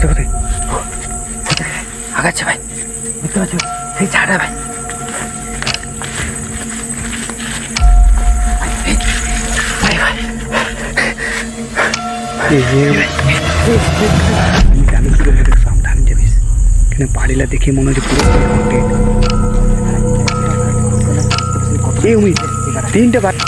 কোথায় আগাচ্ছে ভাই, বুঝতে পারছো সেই ছাড়া ভাই। আমি কি বলবো, দেখ সাবধানে যাবিস, এখানে বাড়িলা দেখে মনে হচ্ছে পুরো এই উমি তিনটে বাড়ি।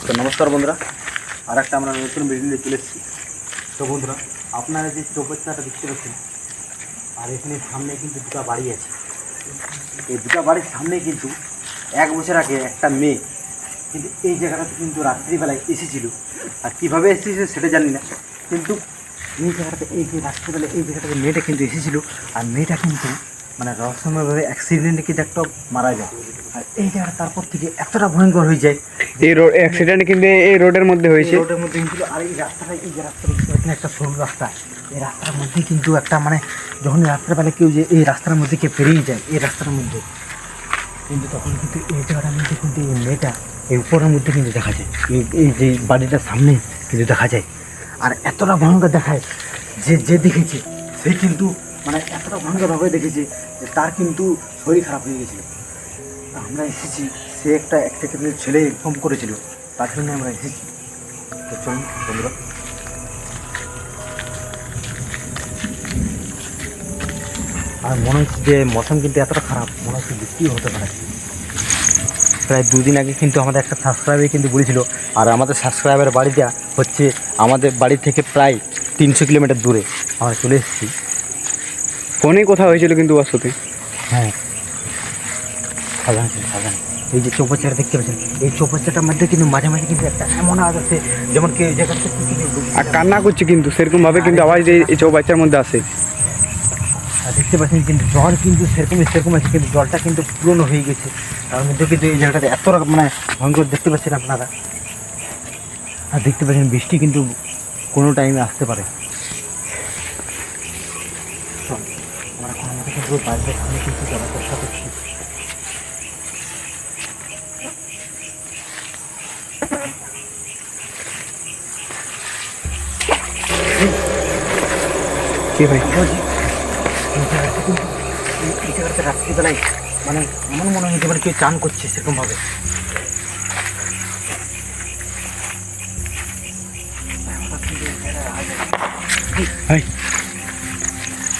তো নমস্কার বন্ধুরা, আর একটা আমরা নতুন ভিডিও নিয়ে চলে এসেছি। তো বন্ধুরা, আপনারা যে চৌবাচ্চাটা দেখতে পাচ্ছেন, আর এখানে সামনে কিন্তু দুটো বাড়ি আছে। এই দুটো বাড়ির সামনে কিন্তু 1 বছর আগে একটা মেয়ে কিন্তু এই জায়গাটাতে কিন্তু রাত্রিবেলায় এসেছিল। আর কীভাবে এসেছিল সেটা জানি না, কিন্তু এই জায়গাটাতে এই যে রাত্রিবেলায় এই জায়গাটাতে মেয়েটা কিন্তু এসেছিলো। আর মেয়েটা কিন্তু মানে রহস্যময়ভাবে অ্যাক্সিডেন্টে কিন্তু একটা মারা যায়। আর এই জায়গাটা তারপর থেকে এতটা ভয়ঙ্কর হয়ে যায়। এই রোড অ্যাক্সিডেন্ট কিন্তু এই রোডের মধ্যে হয়েছে। রোডের মধ্যে কিন্তু, আর এই রাস্তাটা, এই যে রাস্তাটা এখানে একটা সরু রাস্তা, এই রাস্তার মধ্যে কিন্তু একটা মানে যখন রাত্রেবেলা কেউ যে এই রাস্তার মধ্যে কেউ পেরিয়ে যায় এই রাস্তার মধ্যে, কিন্তু তখন কিন্তু এই জায়গাটার মধ্যে কিন্তু এই মেয়েটা এই উপরের মধ্যে কিন্তু দেখা যায়, এই যে বাড়িটার সামনে কিন্তু দেখা যায়। আর এতটা ভয়ঙ্কর দেখায় যে যে দেখেছে সে কিন্তু মানে এতটা ভয়ঙ্করভাবে দেখেছে যে তার কিন্তু শরীর খারাপ হয়ে গেছিলো। আমরা এসেছি, সে একটা ছেলে ইনফর্ম করেছিল, তার জন্য আমরা এসেছি। তো চলুন বন্ধুরা। আর মনে হচ্ছে যে মৌসুম কিন্তু এতটা খারাপ, মনে হচ্ছে বৃষ্টিও হতে পারে। প্রায় 2 দিন আগে কিন্তু আমাদের একটা সাবস্ক্রাইবার কিন্তু বলেছিল, আর আমাদের সাবস্ক্রাইবারের বাড়িটা হচ্ছে আমাদের বাড়ি থেকে প্রায় 300 কিলোমিটার দূরে। আমরা চলে এসেছি। ফোনে কথা হয়েছিল কিন্তু ওর সাথে। হ্যাঁ, সাজান এই যে চৌবাচ্চাটা দেখতে পাচ্ছেন, এই চৌবাচ্চাটার মধ্যে কিন্তু মাঝে মাঝে কিন্তু একটা এমন আওয়াজ আছে যেমন কি এই জায়গাটা আর কান্না করছে কিন্তু সেরকম ভাবে কিন্তু আওয়াজ এই চৌবাচ্চার মধ্যে আসে। আর দেখতে পাচ্ছেন কিন্তু জল কিন্তু সেরকম আছে, কিন্তু জলটা কিন্তু পুরনো হয়ে গেছে। তার মধ্যে কিন্তু এই জায়গাটাতে এত মানে ভয়ঙ্কর দেখতে পাচ্ছেন আপনারা। আর দেখতে পাচ্ছেন বৃষ্টি কিন্তু কোনো টাইমে আসতে পারে। আমরা এখন আমাদের কিন্তু বাড়িতে সামনে কিন্তু যাওয়ার চেষ্টা করছি। কে ভাই? এই জায়গাতে রাত্রিবেলায় মানে এমন মনে হয় যেমন কেউ চান করছে সেরকমভাবে। ভাই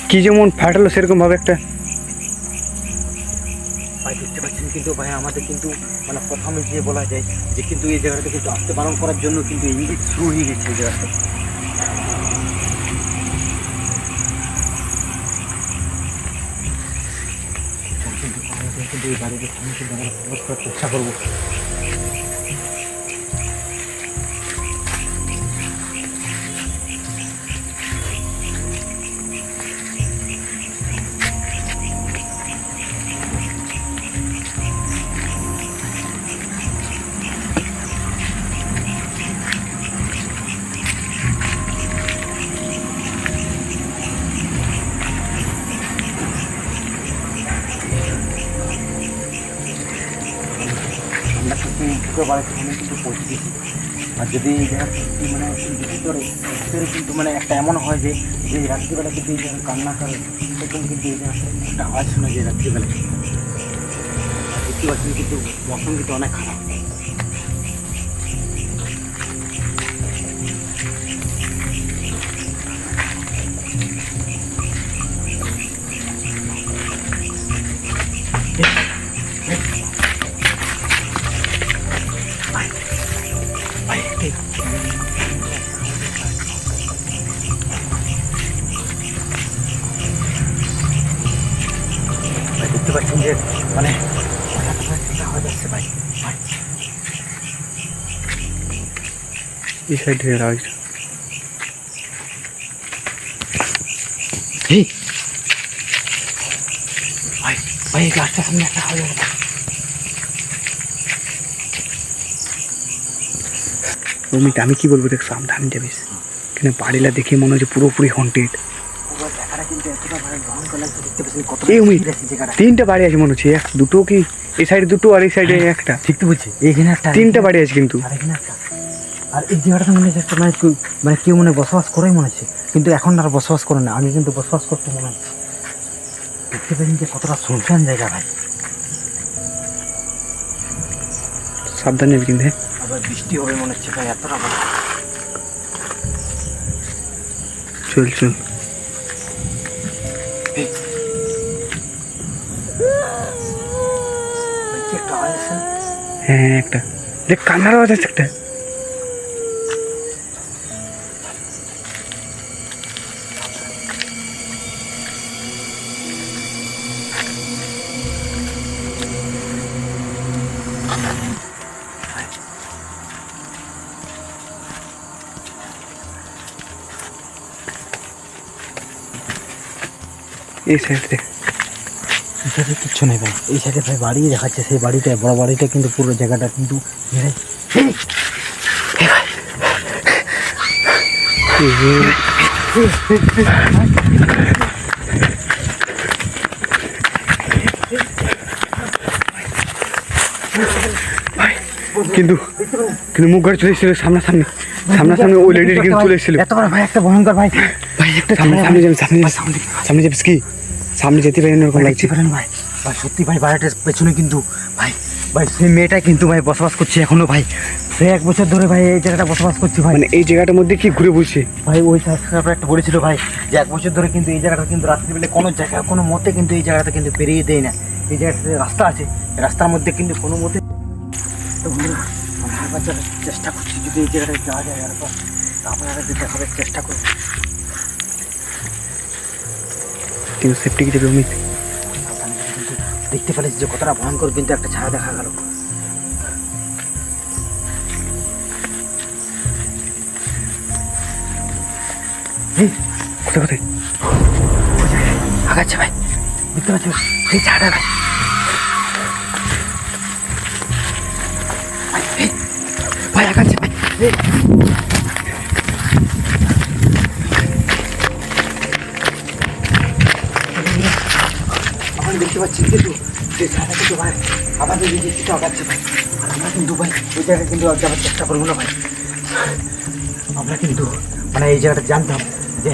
কি যেমন ফাটালো সেরকম ভাবে একটা। ভাই দেখতে পাচ্ছেন কিন্তু ভাই আমাদের কিন্তু মানে প্রথমে যে বলা যায় যে কিন্তু এই জায়গাটা কিন্তু আসতে বারণ করার জন্য কিন্তু ইঙ্গিত শুরু হয়ে গেছে এই জায়গাটা। কিন্তু এই বাড়িতে সামনে কিন্তু আমরা প্রবেশ করার চেষ্টা করবো। আমরা কিন্তু দুটো বাড়ির সামনে কিন্তু পৌঁছে গেছি। আর যদি এই জায়গাটা মানে ভিতরে কিন্তু মানে একটা এমন হয় যে যে রাত্রিবেলা কিন্তু এই জায়গায় কান্না করে, সেরকম কিন্তু এই জায়গাটা একটা আওয়াজ শোনা যায় রাত্রিবেলা। দেখতে পাচ্ছেন কিন্তু মৌসুম কিন্তু অনেক খারাপ। দেখতে পাচ্ছেন যে মানে আওয়াজ আসছে ভাই। এই সাইড থেকে আওয়াজ। ভাই ভাই এই গাছটার সামনে একটা আওয়াজ আসছে। আমি কি বলবো, দেখ সাবধানে যাবিস, এখানে বাড়িলা দেখে মনে হচ্ছে পুরোপুরি হন্টেড। পুরো জায়গাটা কিন্তু এতটা মানে ভয়ঙ্কর লাগছে, দেখতে পাচ্ছেন কত এই অমিত, জায়গাটা। 3টা বাড়ি আছে মনে হচ্ছে, দুটো কি এই সাইডে দুটো আর এই সাইডে একটা, ঠিক তো বলছি, এইখানে একটা 3টা বাড়ি আছে কিন্তু। আর এখানে একটা, আর এই জায়গাটা মনে হচ্ছে একটা মানে কেউ মনে বসবাস করেই মনে হচ্ছে, কিন্তু এখন আর বসবাস করে না, আগে কিন্তু বসবাস করতে মনে হচ্ছে। দেখতে পাচ্ছেন যে কতটা শুনশান জায়গা ভাই। সাবধানে কিন্তু, হ্যাঁ আবার বৃষ্টি হবে মনে হচ্ছে ভাই, এতটা ভালো। চল চল। কি একটা আওয়াজ আছে না? হ্যাঁ একটা দেখ, কান্নার আওয়াজ আছে একটা। এই সাইডে এই সাইডে কিচ্ছু নেই ভাই, এই সাইডে ভাই বাড়ি দেখাচ্ছে, সেই বাড়িটা বড় বাড়িটা কিন্তু পুরো জায়গাটা কিন্তু কিন্তু কিন্তু মুখ ঘরে চলে এসেছিল, সামনাসামনি সামনাসামনি ওই লেডির কিন্তু চলে এসেছিল। এত বড় ভাই একটা ভয়ঙ্কর ভাই, ভাই একটা সামনে সামনে যাবে, সামনে সামনে যাবে কি, সামনে যেতে পারি না এরকম লাগছে। পারেন ভাই, ভাই সত্যি ভাই বাড়িটার পেছনে কিন্তু ভাই, ভাই সেই মেয়েটা কিন্তু ভাই বসবাস করছে এখনো ভাই, সে 1 বছর ধরে ভাই এই জায়গাটা বসবাস করছে ভাই। মানে এই জায়গাটার মধ্যে কি ঘুরে বসছে ভাই ওই সাবস্ক্রাইবার একটা বলেছিল ভাই যে 1 বছর ধরে কিন্তু এই জায়গাটা কিন্তু রাত্রিবেলা কোনো জায়গা কোনো মতে কিন্তু এই জায়গাটা কিন্তু পেরিয়ে দেয় না। এই জায়গাটাতে রাস্তা আছে, এই রাস্তার মধ্যে কিন্তু কোনো মতে তো বন্ধুরা আমরা একবার যাওয়ার চেষ্টা করছি, যদি এই জায়গাটায় যাওয়া যায় এরপর আপনারা যদি দেখাবার চেষ্টা করুন। কিন্তু সেফটি কি যাবে অমিত? কিন্তু দেখতে পেলেছি যে কতটা ভয়ঙ্কর কিন্তু একটা ছায়া দেখা গেল। কোথায় কোথায় আগাচ্ছে ভাই, দেখতে পাচ্ছি সেই ছায়াটা ভাই, ভাই আগাচ্ছে ভাই। আমরা দেখতে পাচ্ছি কিন্তু সেই ছায়াটা কিন্তু ভাই আমাদের দিকে কিছু আগাচ্ছে ভাই, আর আমরা কিন্তু ভাই ওই জায়গায় কিন্তু আর যাওয়ার চেষ্টা করবো না ভাই। আমরা কিন্তু মানে এই জায়গাটা জানতাম যে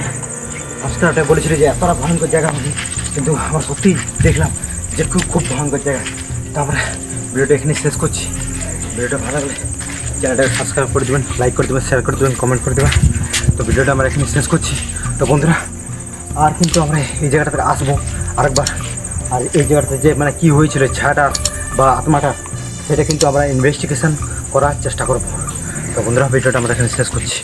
ভাস্করটা বলেছিল যে এতটা ভয়ঙ্কর জায়গা হবে, কিন্তু আমরা সত্যি দেখলাম যে খুব খুব ভয়ঙ্কর জায়গা। তো আমরা ভিডিওটা এখানে শেষ করছি। ভিডিওটা ভালো লাগলে চ্যানেলটাকে সাবস্ক্রাইব করে দেবেন, লাইক করে দেবেন, শেয়ার করে দেবেন, কমেন্ট করে দেবেন। তো ভিডিওটা আমরা এখানে শেষ করছি। তো বন্ধুরা আর কিন্তু আমরা এই জায়গাটাতে আসবো আরেকবার, আর এই জায়গাটাতে যে মানে কী হয়েছিল ছায়াটা বা আত্মাটা, সেটা কিন্তু আমরা ইনভেস্টিগেশন করার চেষ্টা করব। তো বন্ধুরা ভিডিওটা আমরা এখানে শেষ করছি।